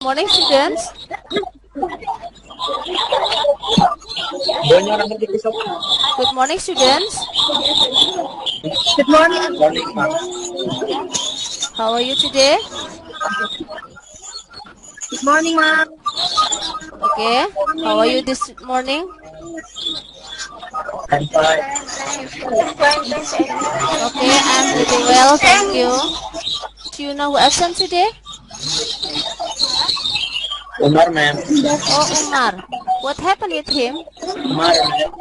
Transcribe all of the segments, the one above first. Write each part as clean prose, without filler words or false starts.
Morning, students. Good morning, students. Good morning. How are you today? Good morning, ma'am. Okay. How are you this morning? I'm fine. Okay, I'm pretty well, thank you. Do you know who absent today? Umar, ma'am. Oh, Umar. What happened with him? Umar, ma'am.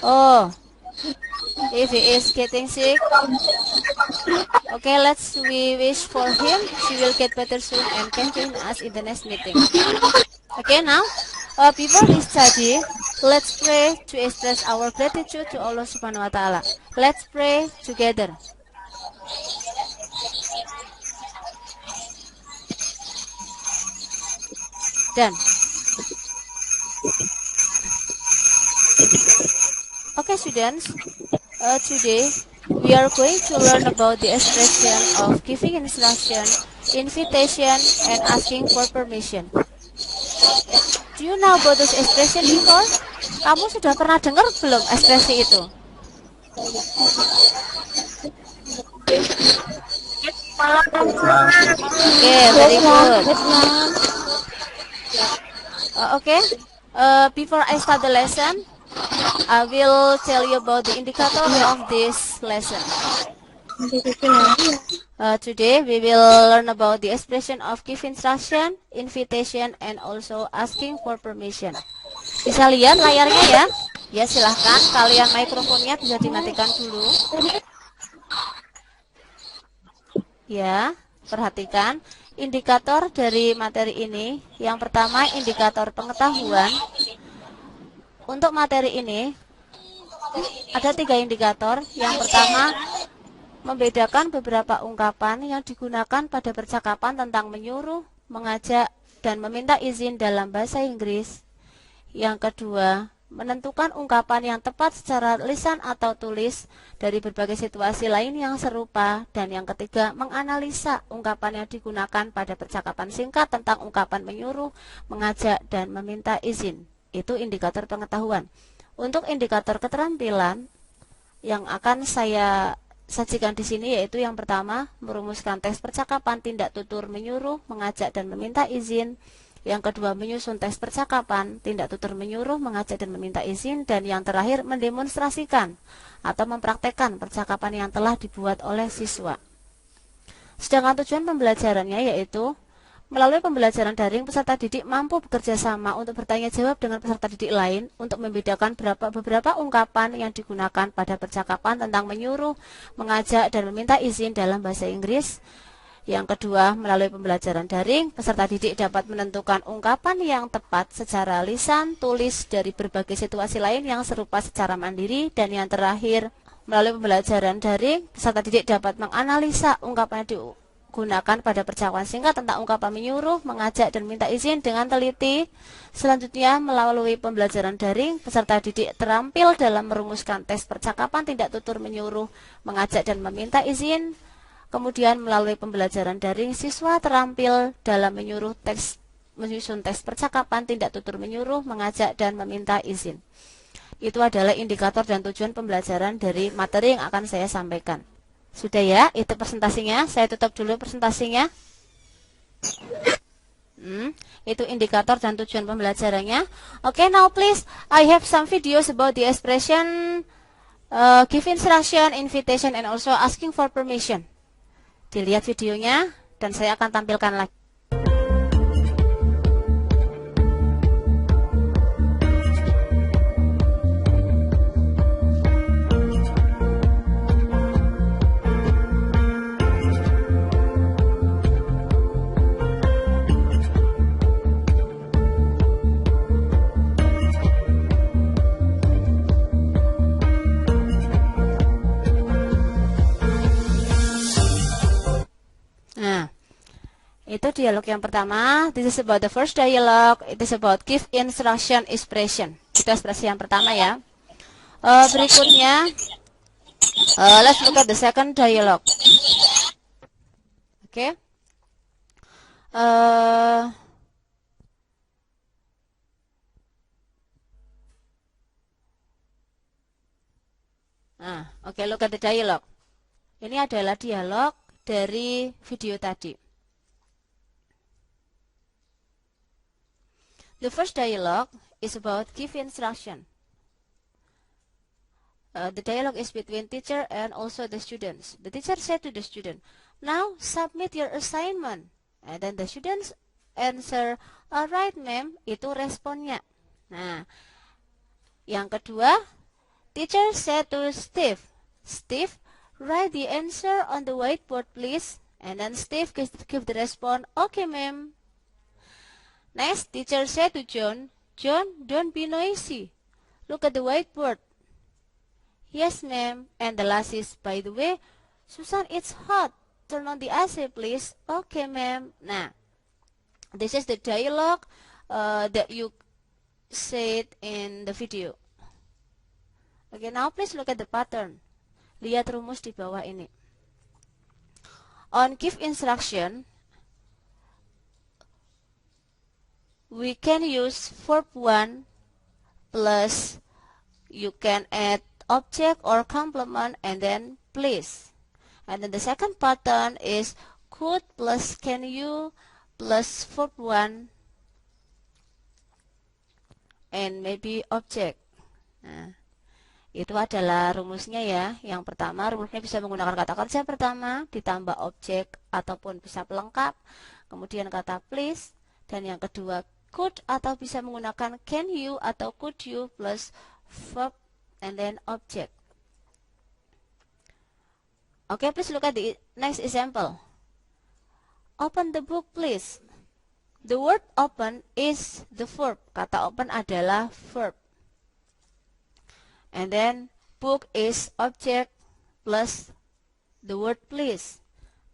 Oh, if he is getting sick. Okay, we wish for him. She will get better soon and can join us in the next meeting. Okay, now, before we study, let's pray to express our gratitude to Allah Subhanahu wa Ta'ala. Let's pray together. Done. Okay, students, today we are going to learn about the expression of giving instruction, invitation, and asking for permission. Do you know about this expression before? Kamu sudah pernah dengar belum ekspresi itu? Okay, very good. Okay, before I start the lesson, I will tell you about the indicator of this lesson. Today we will learn about the expression of give instruction, invitation, and also asking for permission. Bisa lihat layarnya ya? Ya, silahkan kalian mikrofonnya bisa dimatikan dulu. Ya, perhatikan indikator dari materi ini. Yang pertama indikator pengetahuan. Untuk materi ini ada 3 indikator. Yang pertama, membedakan beberapa ungkapan yang digunakan pada percakapan tentang menyuruh, mengajak, dan meminta izin dalam bahasa Inggris. Yang kedua, menentukan ungkapan yang tepat secara lisan atau tulis dari berbagai situasi lain yang serupa. Dan yang ketiga, menganalisa ungkapan yang digunakan pada percakapan singkat tentang ungkapan menyuruh, mengajak, dan meminta izin. Itu indikator pengetahuan. Untuk indikator keterampilan yang akan saya sajikan di sini yaitu yang pertama, merumuskan teks percakapan tindak tutur menyuruh, mengajak, dan meminta izin. Yang kedua, menyusun teks percakapan tindak tutur menyuruh, mengajak, dan meminta izin. Dan yang terakhir, mendemonstrasikan atau mempraktekkan percakapan yang telah dibuat oleh siswa. Sedangkan tujuan pembelajarannya yaitu melalui pembelajaran daring, peserta didik mampu bekerja sama untuk bertanya jawab dengan peserta didik lain untuk membedakan beberapa ungkapan yang digunakan pada percakapan tentang menyuruh, mengajak, dan meminta izin dalam bahasa Inggris. Yang kedua, melalui pembelajaran daring, peserta didik dapat menentukan ungkapan yang tepat secara lisan, tulis dari berbagai situasi lain yang serupa secara mandiri. Dan yang terakhir, melalui pembelajaran daring, peserta didik dapat menganalisa ungkapan yang digunakan pada percakapan singkat tentang ungkapan menyuruh, mengajak, dan minta izin dengan teliti. Selanjutnya, melalui pembelajaran daring, peserta didik terampil dalam merumuskan teks percakapan tindak tutur menyuruh, mengajak, dan meminta izin. Kemudian, melalui pembelajaran daring, siswa terampil dalam menyusun teks percakapan tindak tutur menyuruh, mengajak, dan meminta izin. Itu adalah indikator dan tujuan pembelajaran dari materi yang akan saya sampaikan. Sudah ya, itu presentasinya. Saya tutup dulu presentasinya. Itu indikator dan tujuan pembelajarannya. Okay, now please, I have some videos about the expression give instruction, invitation, and also asking for permission. Dilihat videonya dan saya akan tampilkan lagi. Itu dialog yang pertama. This is about the first dialogue. It is about give instruction expression. Itu ekspresi yang pertama ya. Berikutnya, let's look at the second dialogue. Oke. Eh, oke, look at the dialogue. Ini adalah dialog dari video tadi. The first dialogue is about give instruction. The dialogue is between teacher and also the students. The teacher said to the student, "Now submit your assignment." And then the students answer, "Alright, ma'am." Itu responnya. Nah, yang kedua, teacher said to Steve, "Steve, write the answer on the whiteboard, please." And then Steve give the response, "Okay, ma'am." Next, teacher said to John, "John, don't be noisy. Look at the whiteboard." "Yes, ma'am." And the last is, "By the way, Susan, it's hot. Turn on the AC, please." "Okay, ma'am." Nah, this is the dialogue that you said in the video. Okay, now please look at the pattern. Lihat rumus di bawah ini. On give instruction, we can use verb 1 plus you can add object or complement and then please. And then the second pattern is could plus can you plus verb 1 and maybe object. Nah, itu adalah rumusnya ya. Yang pertama, rumusnya bisa menggunakan kata kerja pertama ditambah objek ataupun bisa pelengkap, kemudian kata please, dan yang kedua could atau bisa menggunakan can you atau could you plus verb and then object. Okay, please look at the next example. Open the book, please. The word open is the verb. Kata open adalah verb. And then book is object plus the word please.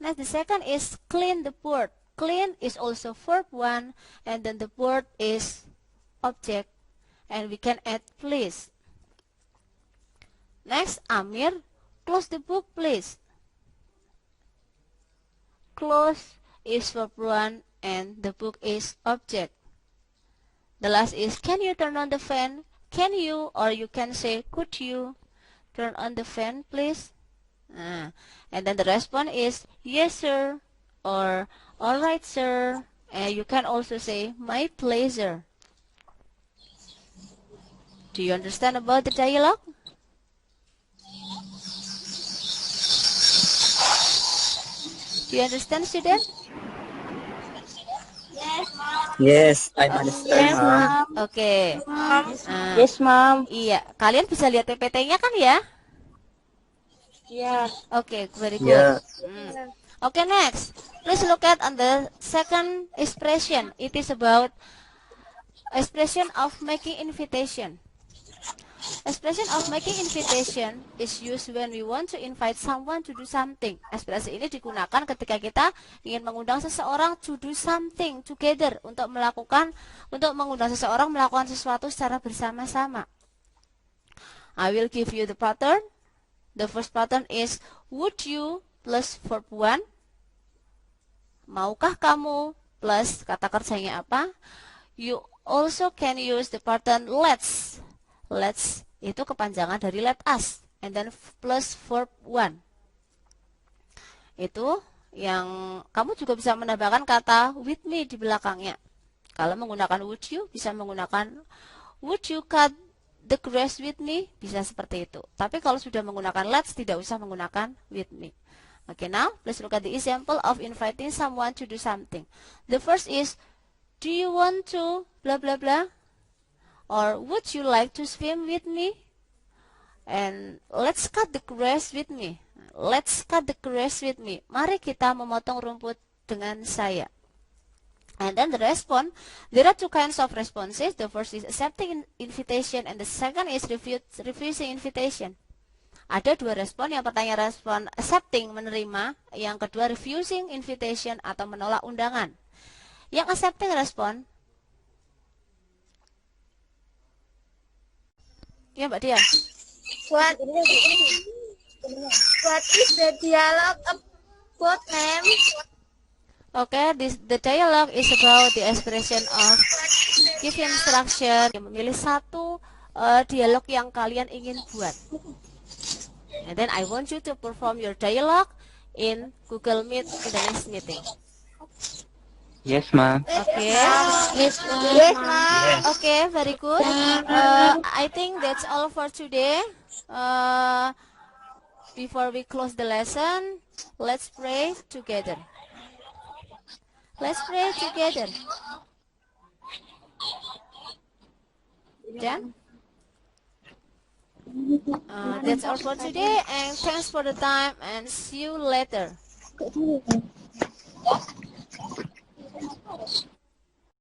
Next, the second is clean the board. Clean is also verb 1 and then the board is object and we can add please. Next, Amir, close the book, please. Close is verb 1 and the book is object. The last is, can you turn on the fan? Can you, or you can say, could you turn on the fan, please? And then the response is, yes, sir, or alright, sir. And you can also say, my pleasure. Do you understand about the dialogue? Do you understand, student? Yes, I understand, Mom. Oke. Yes, Mom. Iya, kalian bisa lihat PPT-nya kan ya? Yeah. Oke, very good. Yeah. Okay, next. Please look at on the second expression. It is about expression of making invitation. Expression of making invitation is used when we want to invite someone to do something. Ekspresi ini digunakan ketika kita ingin mengundang seseorang to do something together, untuk mengundang seseorang melakukan sesuatu secara bersama-sama. I will give you the pattern. The first pattern is would you plus verb 1. Maukah kamu plus kata kerjanya apa? You also can use the pattern let's. Let's itu kepanjangan dari let us and then plus verb 1. Itu yang kamu juga bisa menambahkan kata with me di belakangnya. Kalau menggunakan would you bisa menggunakan would you cut the grass with me, bisa seperti itu. Tapi kalau sudah menggunakan let's tidak usah menggunakan with me. Okay, now please look at the example of inviting someone to do something. The first is, do you want to blah blah blah? Or would you like to swim with me? And let's cut the grass with me. Let's cut the grass with me. Mari kita memotong rumput dengan saya. And then the response, there are two kinds of responses. The first is accepting invitation and the second is refusing invitation. Ada dua respon. Yang pertama respon accepting, menerima. Yang kedua refusing invitation atau menolak undangan. Yang accepting respon, ya Mbak Dia. What is the dialogue about, ma'am? Okay, the dialogue is about the expression of give instruction. Memilih satu dialog yang kalian ingin buat. And then I want you to perform your dialogue in Google Meet in the next meeting. Yes, ma'am. Okay. Yes, ma'am. Okay, very good. I think that's all for today. Before we close the lesson, let's pray together. Let's pray together. Done? That's all for today, and thanks for the time, and see you later.